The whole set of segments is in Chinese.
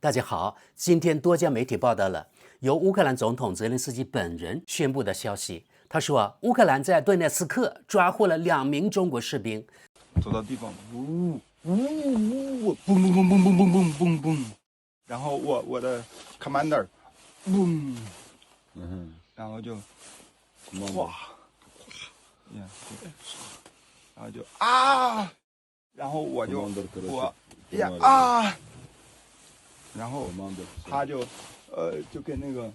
大家好，今天多家媒体报道了由乌克兰总统泽连斯基本人宣布的消息。他说，乌克兰在顿涅茨克抓获了2名中国士兵。走到地方，嘣嘣嘣嘣嘣嘣嘣嘣，然后我的 commander， 嘣，然后就，哗，然后就啊，然后我然后他就跟那个。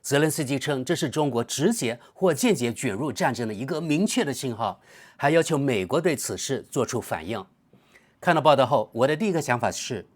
泽连斯基称，这是中国直接或间接卷入战争的一个明确的信号，还要求美国对此事做出反应。看到报道后，我的第一个想法是，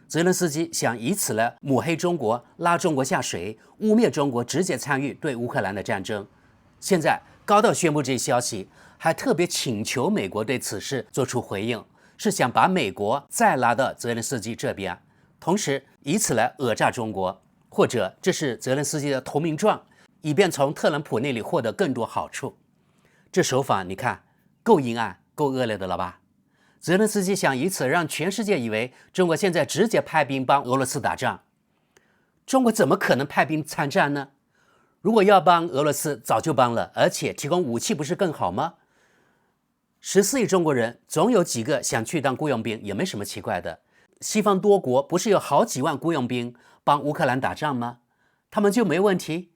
泽连斯基想以此来抹黑中国，拉中国下水，污蔑中国直接参与对乌克兰的战争。现在高调宣布这一消息，还特别请求美国对此事做出回应，是想把美国再拉到泽连斯基这边，同时以此来讹诈中国。或者这是泽连斯基的投名状，以便从特朗普那里获得更多好处。这手法你看够阴暗够恶劣的了吧？泽连斯基想以此让全世界以为中国现在直接派兵帮俄罗斯打仗。中国怎么可能派兵参战呢？如果要帮俄罗斯早就帮了，而且提供武器不是更好吗？14亿中国人总有几个想去当雇佣兵，也没什么奇怪的。西方多国不是有好几万雇佣兵帮乌克兰打仗吗？他们就没问题？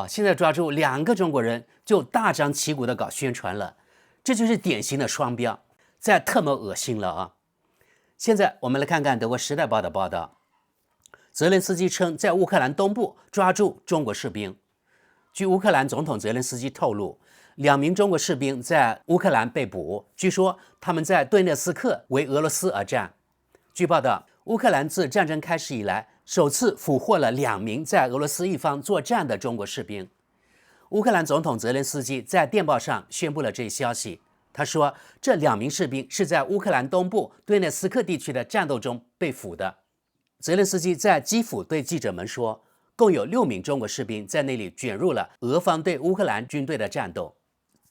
现在抓住2个中国人就大张旗鼓地搞宣传了，这就是典型的双标，再特么恶心了啊！现在我们来看看德国《时代报》的报道，泽连斯基称在乌克兰东部抓住中国士兵。据乌克兰总统泽连斯基透露，2名中国士兵在乌克兰被捕，据说他们在顿涅茨克为俄罗斯而战。据报道，乌克兰自战争开始以来，首次俘获了2名在俄罗斯一方作战的中国士兵。乌克兰总统泽连斯基在电报上宣布了这一消息。他说，这2名士兵是在乌克兰东部顿涅茨克地区的战斗中被俘的。泽连斯基在基辅对记者们说，共有6名中国士兵在那里卷入了俄方对乌克兰军队的战斗。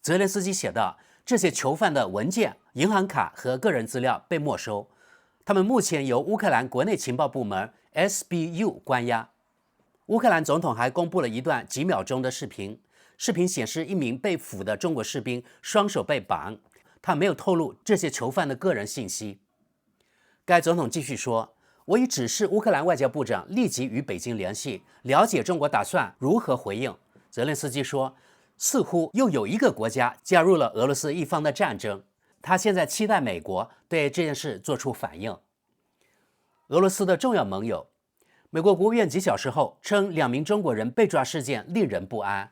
泽连斯基写道，这些囚犯的文件、银行卡和个人资料被没收。他们目前由乌克兰国内情报部门 SBU 关押。乌克兰总统还公布了一段几秒钟的视频，视频显示一名被俘的中国士兵双手被绑，他没有透露这些囚犯的个人信息。该总统继续说，我已指示乌克兰外交部长立即与北京联系，了解中国打算如何回应。泽连斯基说，似乎又有一个国家加入了俄罗斯一方的战争，他现在期待美国对这件事做出反应。俄罗斯的重要盟友，美国国务院几小时后称2名中国人被抓事件令人不安。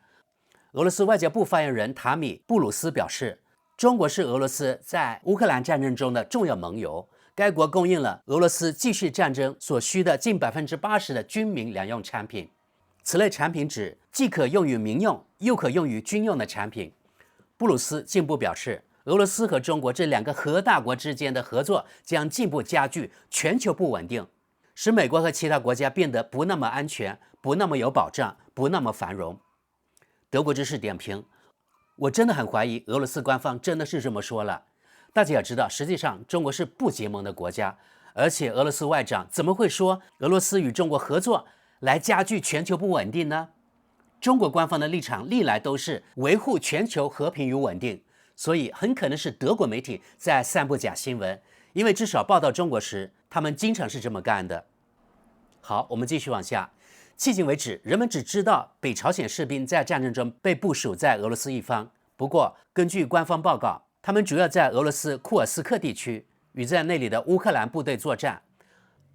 俄罗斯外交部发言人塔米布鲁斯表示，中国是俄罗斯在乌克兰战争中的重要盟友，该国供应了俄罗斯继续战争所需的近80%的军民两用产品。此类产品指既可用于民用又可用于军用的产品。布鲁斯进一步表示，俄罗斯和中国这2个核大国之间的合作将进一步加剧全球不稳定，使美国和其他国家变得不那么安全，不那么有保障，不那么繁荣。德国之士点评，我真的很怀疑俄罗斯官方真的是这么说了。大家要知道，实际上中国是不结盟的国家，而且俄罗斯外长怎么会说俄罗斯与中国合作来加剧全球不稳定呢？中国官方的立场历来都是维护全球和平与稳定，所以很可能是德国媒体在散布假新闻，因为至少报道中国时，他们经常是这么干的。好，我们继续往下。迄今为止，人们只知道北朝鲜士兵在战争中被部署在俄罗斯一方，不过根据官方报告，他们主要在俄罗斯库尔斯克地区与在那里的乌克兰部队作战。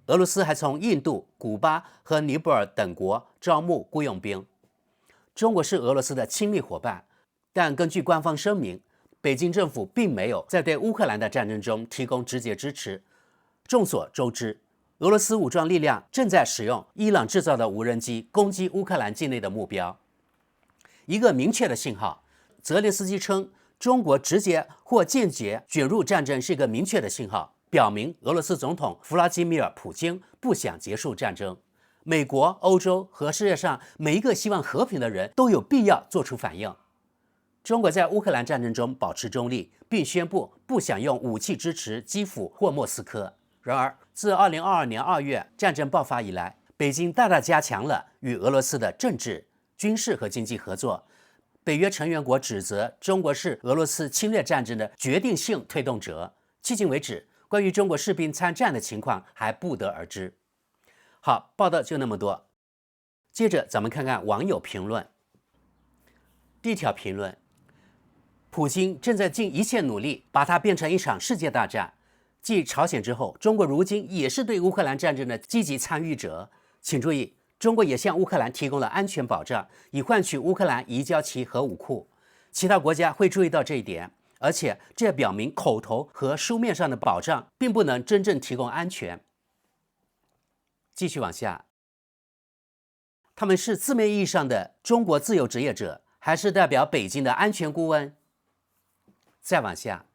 俄罗斯还从印度、古巴和尼泊尔等国招募雇佣兵。中国是俄罗斯的亲密伙伴，但根据官方声明，北京政府并没有在对乌克兰的战争中提供直接支持。众所周知，俄罗斯武装力量正在使用伊朗制造的无人机攻击乌克兰境内的目标。一个明确的信号，泽连斯基称中国直接或间接卷入战争是一个明确的信号，表明俄罗斯总统弗拉基米尔·普京不想结束战争。美国、欧洲和世界上每一个希望和平的人都有必要做出反应。中国在乌克兰战争中保持中立，并宣布不想用武器支持基辅或莫斯科。然而，自2022年2月战争爆发以来，北京大大加强了与俄罗斯的政治、军事和经济合作。北约成员国指责中国是俄罗斯侵略战争的决定性推动者。迄今为止，关于中国士兵参战的情况还不得而知。好，报道就那么多。接着咱们看看网友评论。第一条评论：普京正在尽一切努力把它变成一场世界大战。继朝鲜之后，中国如今也是对乌克兰战争的积极参与者。请注意，中国也向乌克兰提供了安全保障，以换取乌克兰移交其核武库。其他国家会注意到这一点，而且这也表明口头和书面上的保障并不能真正提供安全。继续往下，他们是字面意义上的中国自由职业者，还是代表北京的安全顾问？再往下，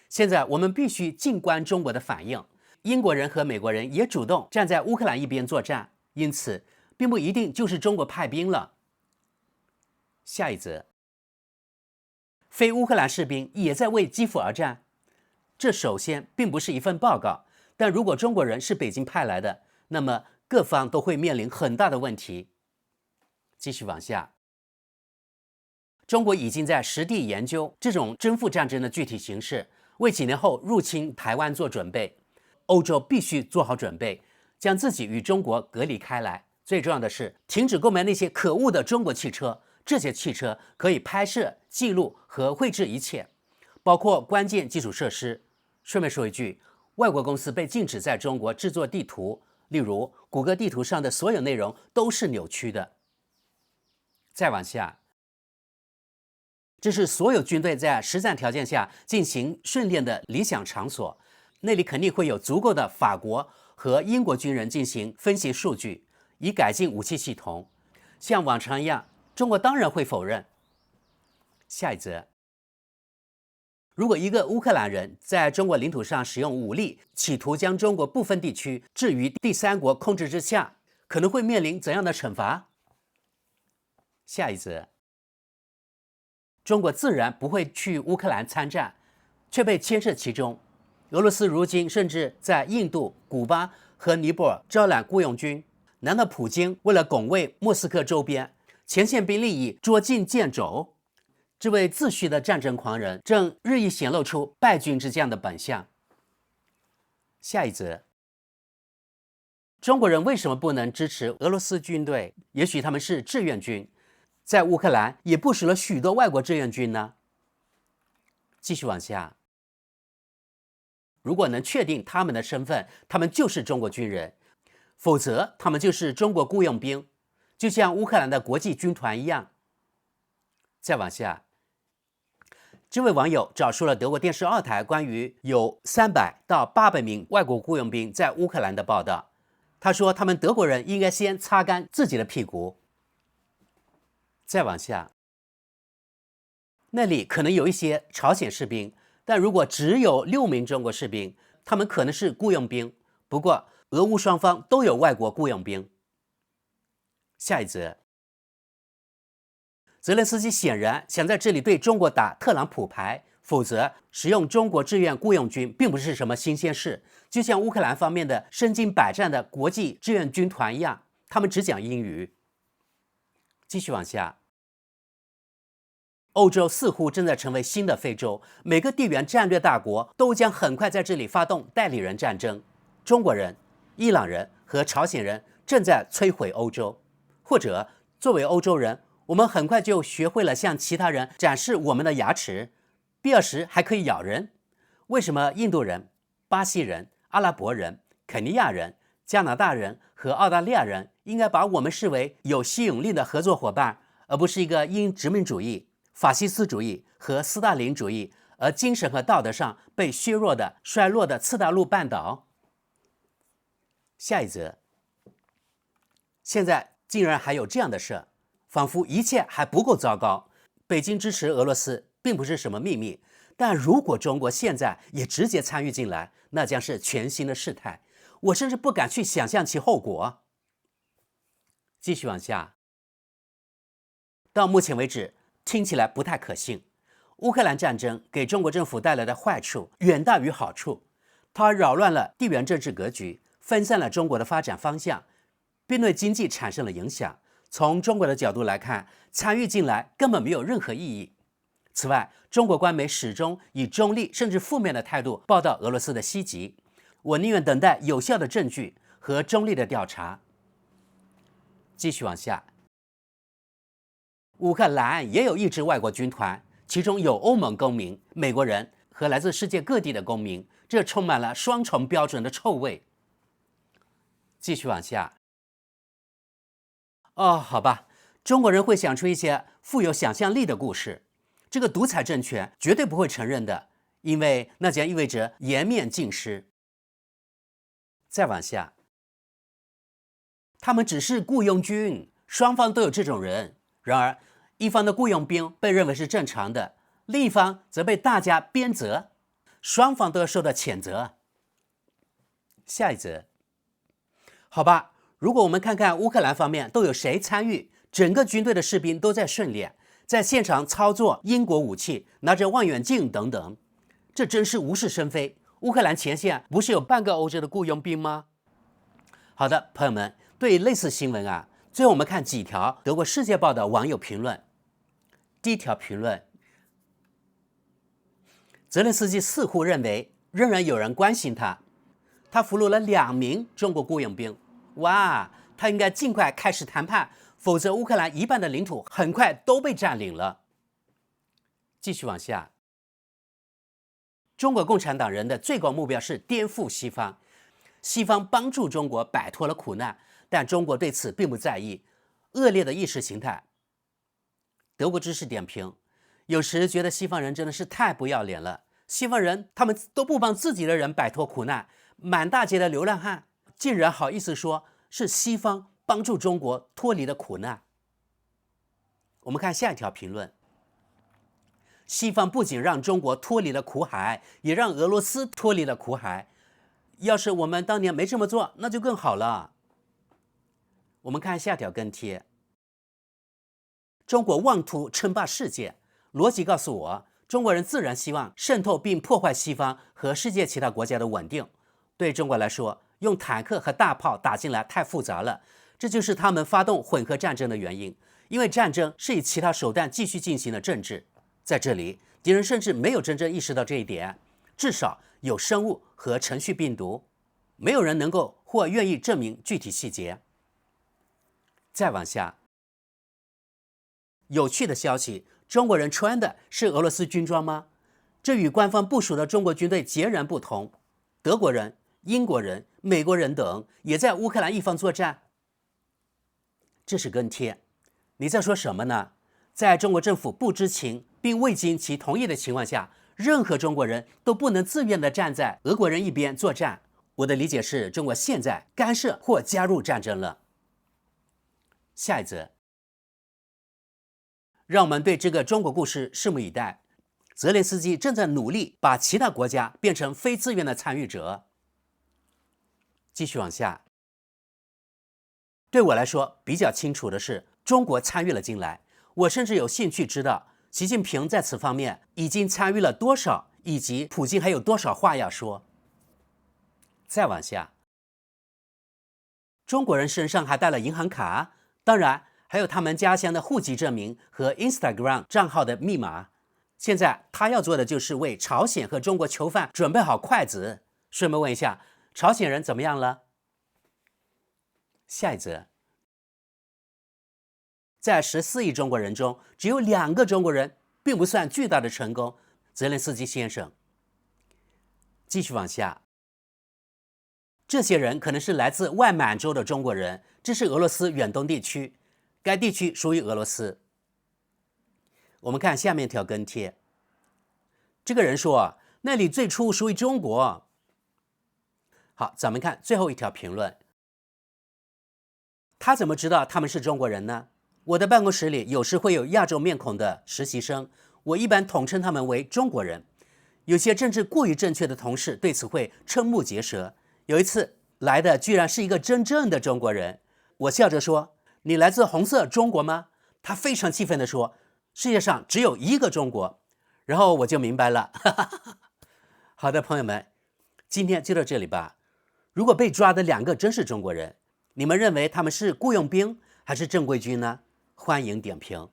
现在我们必须静观中国的反应。英国人和美国人也主动站在乌克兰一边作战，因此并不一定就是中国派兵了。下一则，非乌克兰士兵也在为基辅而战。这首先并不是一份报告，但如果中国人是北京派来的，那么各方都会面临很大的问题。继续往下，中国已经在实地研究这种征服战争的具体形式，为几年后入侵台湾做准备。欧洲必须做好准备，将自己与中国隔离开来。最重要的是，停止购买那些可恶的中国汽车。这些汽车可以拍摄、记录和绘制一切，包括关键基础设施。顺便说一句，外国公司被禁止在中国制作地图，例如谷歌地图上的所有内容都是扭曲的。再往下，这是所有军队在实战条件下进行训练的理想场所。那里肯定会有足够的法国和英国军人进行分析数据，以改进武器系统。像往常一样，中国当然会否认。下一则，如果一个乌克兰人在中国领土上使用武力，企图将中国部分地区置于第三国控制之下，可能会面临怎样的惩罚？下一则，中国自然不会去乌克兰参战，却被牵涉其中。俄罗斯如今甚至在印度、古巴和尼泊尔招揽雇佣军。难道普京为了拱卫莫斯科周边前线兵力以捉襟见肘？这位自诩的战争狂人正日益显露出败军之将的本相。下一则，中国人为什么不能支持俄罗斯军队？也许他们是志愿军，在乌克兰也部署了许多外国志愿军呢。继续往下，如果能确定他们的身份，他们就是中国军人；否则，他们就是中国雇佣兵，就像乌克兰的国际军团一样。再往下，这位网友找出了德国电视2台关于有300到800名外国雇佣兵在乌克兰的报道。他说，他们德国人应该先擦干自己的屁股。再往下，那里可能有一些朝鲜士兵，但如果只有6名中国士兵，他们可能是雇佣兵。不过，俄乌双方都有外国雇佣兵。下一则，泽连斯基显然想在这里对中国打特朗普牌，否则使用中国志愿雇佣军并不是什么新鲜事。就像乌克兰方面的身经百战的国际志愿军团一样，他们只讲英语。继续往下，欧洲似乎正在成为新的非洲，每个地缘战略大国都将很快在这里发动代理人战争。中国人、伊朗人和朝鲜人正在摧毁欧洲，或者作为欧洲人，我们很快就学会了向其他人展示我们的牙齿，必要时还可以咬人。为什么印度人、巴西人、阿拉伯人、肯尼亚人、加拿大人和澳大利亚人应该把我们视为有吸引力的合作伙伴，而不是一个因殖民主义、法西斯主义和斯大林主义而精神和道德上被削弱的衰落的次大陆半岛？下一则，现在竟然还有这样的事，仿佛一切还不够糟糕。北京支持俄罗斯并不是什么秘密，但如果中国现在也直接参与进来，那将是全新的事态。我甚至不敢去想象其后果。继续往下，到目前为止，听起来不太可信。乌克兰战争给中国政府带来的坏处远大于好处。它扰乱了地缘政治格局，分散了中国的发展方向，并对经济产生了影响。从中国的角度来看，参与进来根本没有任何意义。此外，中国官媒始终以中立甚至负面的态度报道俄罗斯的袭击。我宁愿等待有效的证据和中立的调查。继续往下，乌克兰也有一支外国军团，其中有欧盟公民、美国人和来自世界各地的公民，这充满了双重标准的臭味。继续往下。好吧，中国人会想出一些富有想象力的故事，这个独裁政权绝对不会承认的，因为那将意味着颜面尽失。再往下，他们只是雇佣军，双方都有这种人。然而，一方的雇佣兵被认为是正常的，另一方则被大家鞭责，双方都要受到谴责。下一则，好吧，如果我们看看乌克兰方面都有谁参与，整个军队的士兵都在训练，在现场操作英国武器，拿着望远镜等等，这真是无事生非。乌克兰前线不是有半个欧洲的雇佣兵吗？好的，朋友们，对于类似新闻最后我们看几条德国《世界报》的网友评论。第一条评论：泽连斯基似乎认为仍然有人关心他，他俘虏了2名中国雇佣兵。哇，他应该尽快开始谈判，否则乌克兰一半的领土很快都被占领了。继续往下。中国共产党人的最高目标是颠覆西方，西方帮助中国摆脱了苦难，但中国对此并不在意。恶劣的意识形态。德国知识点评：有时觉得西方人真的是太不要脸了，西方人他们都不帮自己的人摆脱苦难，满大街的流浪汉竟然好意思说是西方帮助中国脱离了苦难。我们看下一条评论：西方不仅让中国脱离了苦海，也让俄罗斯脱离了苦海。要是我们当年没这么做，那就更好了。我们看下条跟帖：中国妄图称霸世界，逻辑告诉我，中国人自然希望渗透并破坏西方和世界其他国家的稳定。对中国来说，用坦克和大炮打进来太复杂了，这就是他们发动混合战争的原因。因为战争是以其他手段继续进行的政治，在这里，敌人甚至没有真正意识到这一点，至少有生物和程序病毒，没有人能够或愿意证明具体细节。再往下，有趣的消息，中国人穿的是俄罗斯军装吗？这与官方部署的中国军队截然不同。德国人、英国人、美国人等也在乌克兰一方作战。这是跟帖，你在说什么呢？在中国政府不知情并未经其同意的情况下，任何中国人都不能自愿地站在俄国人一边作战。我的理解是，中国现在干涉或加入战争了。下一则，让我们对这个中国故事拭目以待。泽连斯基正在努力把其他国家变成非自愿的参与者。继续往下，对我来说比较清楚的是，中国参与了进来。我甚至有兴趣知道习近平在此方面已经参与了多少，以及普京还有多少话要说。再往下，中国人身上还带了银行卡，当然还有他们家乡的户籍证明和 Instagram 账号的密码。现在他要做的就是为朝鲜和中国囚犯准备好筷子。顺便问一下，朝鲜人怎么样了？下一则，在14亿中国人中，只有2个中国人，并不算巨大的成功。泽连斯基先生。继续往下，这些人可能是来自外满洲的中国人，这是俄罗斯远东地区，该地区属于俄罗斯。我们看下面一条跟帖，这个人说那里最初属于中国。好，咱们看最后一条评论，他怎么知道他们是中国人呢？我的办公室里有时会有亚洲面孔的实习生，我一般统称他们为中国人。有些政治过于正确的同事对此会瞠目结舌。有一次来的居然是一个真正的中国人，我笑着说：“你来自红色中国吗？”他非常气愤地说：“世界上只有一个中国。”然后我就明白了。好的，朋友们，今天就到这里吧。如果被抓的2个真是中国人，你们认为他们是雇佣兵还是正规军呢？欢迎点评。